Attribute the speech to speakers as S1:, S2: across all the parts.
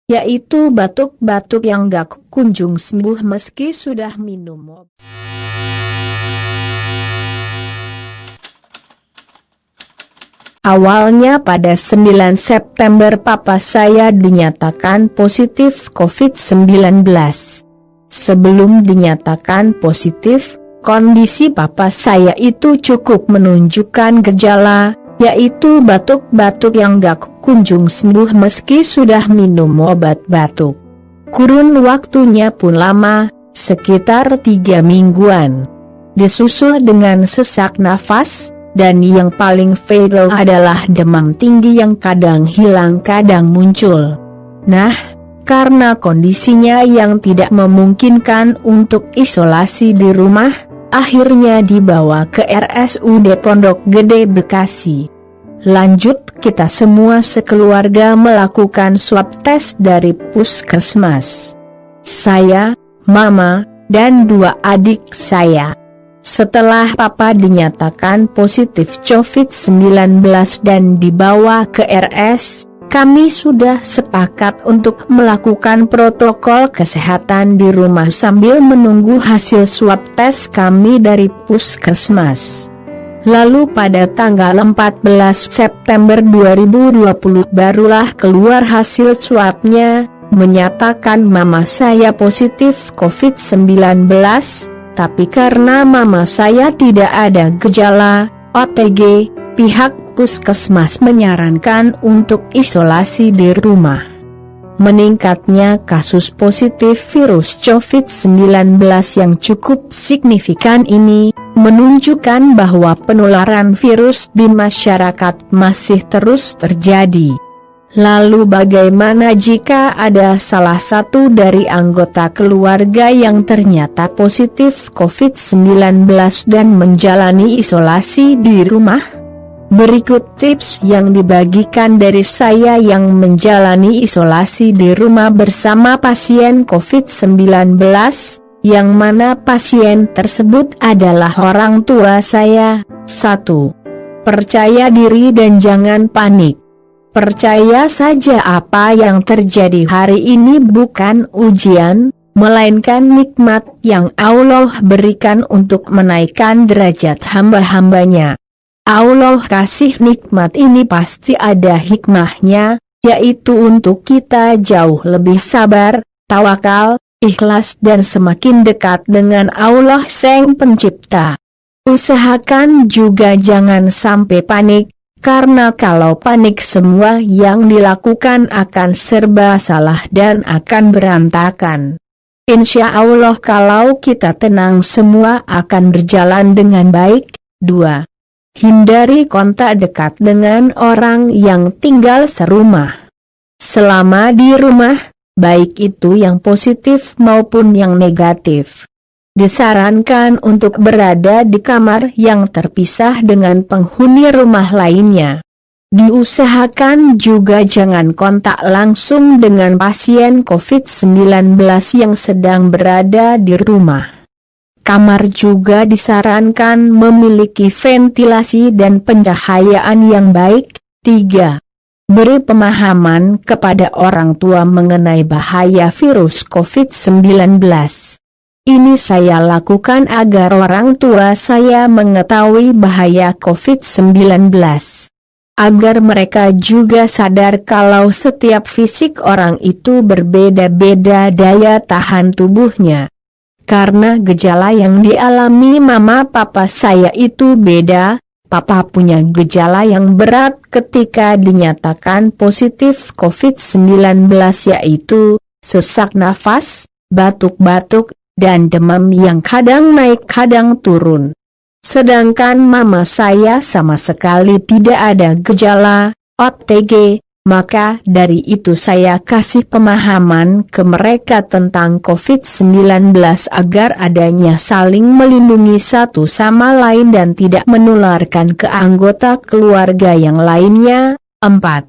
S1: yaitu batuk-batuk yang gak kunjung sembuh meski sudah minum obat. Awalnya pada 9 September papa saya dinyatakan positif COVID-19. Sebelum dinyatakan positif, kondisi papa saya itu cukup menunjukkan gejala, yaitu batuk-batuk yang gak kunjung sembuh meski sudah minum obat batuk. Kurun waktunya pun lama, sekitar 3 mingguan. Disusul dengan sesak nafas, dan yang paling fatal adalah demam tinggi yang kadang hilang kadang muncul. Nah, karena kondisinya yang tidak memungkinkan untuk isolasi di rumah, akhirnya dibawa ke RSUD Pondok Gede Bekasi. Lanjut kita semua sekeluarga melakukan swab tes dari puskesmas. Saya, mama, dan 2 adik saya. Setelah papa dinyatakan positif COVID-19 dan dibawa ke RS, kami sudah sepakat untuk melakukan protokol kesehatan di rumah sambil menunggu hasil swab tes kami dari puskesmas. Lalu pada tanggal 14 September 2020 barulah keluar hasil swabnya, menyatakan mama saya positif COVID-19. Tapi karena mama saya tidak ada gejala OTG, pihak puskesmas menyarankan untuk isolasi di rumah. Meningkatnya kasus positif virus COVID-19 yang cukup signifikan ini, menunjukkan bahwa penularan virus di masyarakat masih terus terjadi. Lalu bagaimana jika ada salah satu dari anggota keluarga yang ternyata positif COVID-19 dan menjalani isolasi di rumah? Berikut tips yang dibagikan dari saya yang menjalani isolasi di rumah bersama pasien COVID-19, yang mana pasien tersebut adalah orang tua saya. 1. Percaya diri dan jangan panik. Percaya saja apa yang terjadi hari ini bukan ujian, melainkan nikmat yang Allah berikan untuk menaikkan derajat hamba-hambanya. Allah kasih nikmat ini pasti ada hikmahnya, yaitu untuk kita jauh lebih sabar, tawakal, ikhlas dan semakin dekat dengan Allah Sang Pencipta. Usahakan juga jangan sampai panik, karena kalau panik semua yang dilakukan akan serba salah dan akan berantakan. Insya Allah kalau kita tenang semua akan berjalan dengan baik. 2. Hindari kontak dekat dengan orang yang tinggal serumah. Selama di rumah, baik itu yang positif maupun yang negatif, disarankan untuk berada di kamar yang terpisah dengan penghuni rumah lainnya. Diusahakan juga jangan kontak langsung dengan pasien COVID-19 yang sedang berada di rumah. Kamar juga disarankan memiliki ventilasi dan pencahayaan yang baik. 3. Beri pemahaman kepada orang tua mengenai bahaya virus COVID-19. Ini saya lakukan agar orang tua saya mengetahui bahaya COVID-19. Agar mereka juga sadar kalau setiap fisik orang itu berbeda-beda daya tahan tubuhnya. Karena gejala yang dialami mama papa saya itu beda, papa punya gejala yang berat ketika dinyatakan positif COVID-19 yaitu sesak nafas, batuk-batuk, dan demam yang kadang naik kadang turun. Sedangkan mama saya sama sekali tidak ada gejala OTG, maka dari itu saya kasih pemahaman ke mereka tentang COVID-19 agar adanya saling melindungi satu sama lain dan tidak menularkan ke anggota keluarga yang lainnya. 4.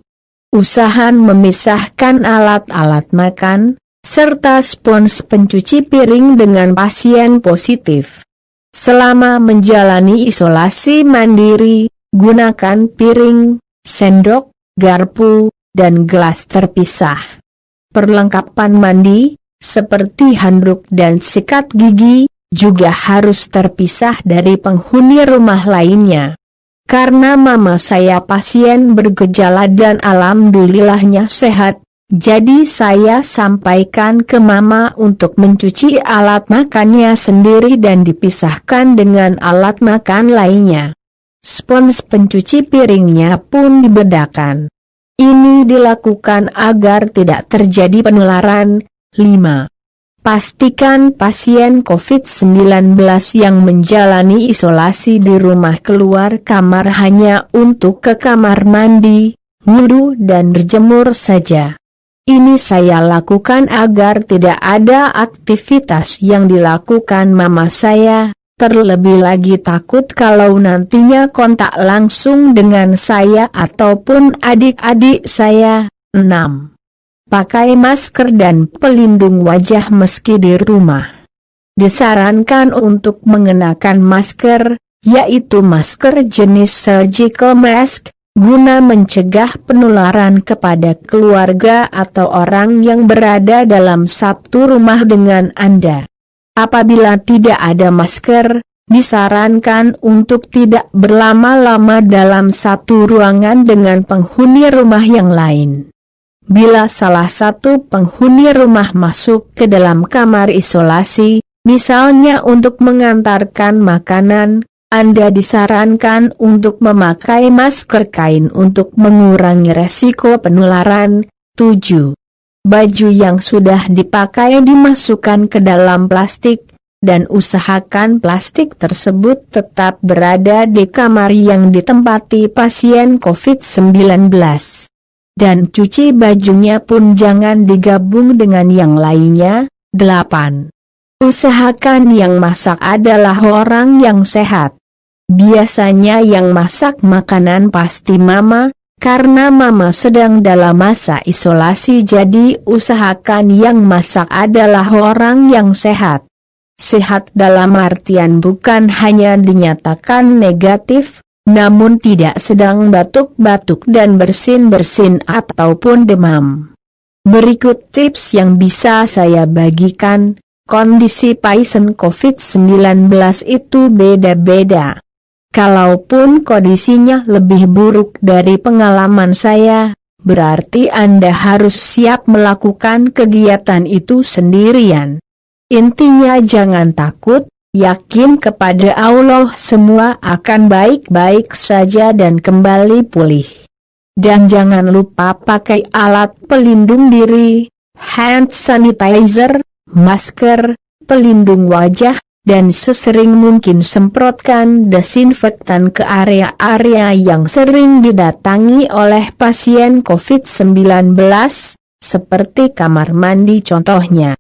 S1: Usahakan memisahkan alat-alat makan serta spons pencuci piring dengan pasien positif. Selama menjalani isolasi mandiri, gunakan piring, sendok, garpu, dan gelas terpisah. Perlengkapan mandi, seperti handuk dan sikat gigi, juga harus terpisah dari penghuni rumah lainnya. Karena mama saya pasien bergejala dan alhamdulillahnya sehat, jadi saya sampaikan ke mama untuk mencuci alat makannya sendiri dan dipisahkan dengan alat makan lainnya. Spons pencuci piringnya pun dibedakan. Ini dilakukan agar tidak terjadi penularan. 5. Pastikan pasien COVID-19 yang menjalani isolasi di rumah keluar kamar hanya untuk ke kamar mandi, wudhu dan berjemur saja. Ini saya lakukan agar tidak ada aktivitas yang dilakukan mama saya, terlebih lagi takut kalau nantinya kontak langsung dengan saya ataupun adik-adik saya. 6. Pakai masker dan pelindung wajah meski di rumah. Disarankan untuk mengenakan masker, yaitu masker jenis surgical mask, guna mencegah penularan kepada keluarga atau orang yang berada dalam satu rumah dengan Anda. Apabila tidak ada masker, disarankan untuk tidak berlama-lama dalam satu ruangan dengan penghuni rumah yang lain. Bila salah satu penghuni rumah masuk ke dalam kamar isolasi, misalnya untuk mengantarkan makanan, Anda disarankan untuk memakai masker kain untuk mengurangi resiko penularan. 7. Baju yang sudah dipakai dimasukkan ke dalam plastik, dan usahakan plastik tersebut tetap berada di kamar yang ditempati pasien COVID-19. Dan cuci bajunya pun jangan digabung dengan yang lainnya. 8. Usahakan yang masak adalah orang yang sehat. Biasanya yang masak makanan pasti mama, karena mama sedang dalam masa isolasi, jadi usahakan yang masak adalah orang yang sehat. Sehat dalam artian bukan hanya dinyatakan negatif, namun tidak sedang batuk-batuk dan bersin-bersin ataupun demam. Berikut tips yang bisa saya bagikan. Kondisi pasien COVID-19 itu beda-beda. Kalaupun kondisinya lebih buruk dari pengalaman saya, berarti Anda harus siap melakukan kegiatan itu sendirian. Intinya jangan takut. Yakin kepada Allah semua akan baik-baik saja dan kembali pulih. Dan jangan lupa pakai alat pelindung diri, hand sanitizer, masker, pelindung wajah, dan sesering mungkin semprotkan desinfektan ke area-area yang sering didatangi oleh pasien COVID-19, seperti kamar mandi contohnya.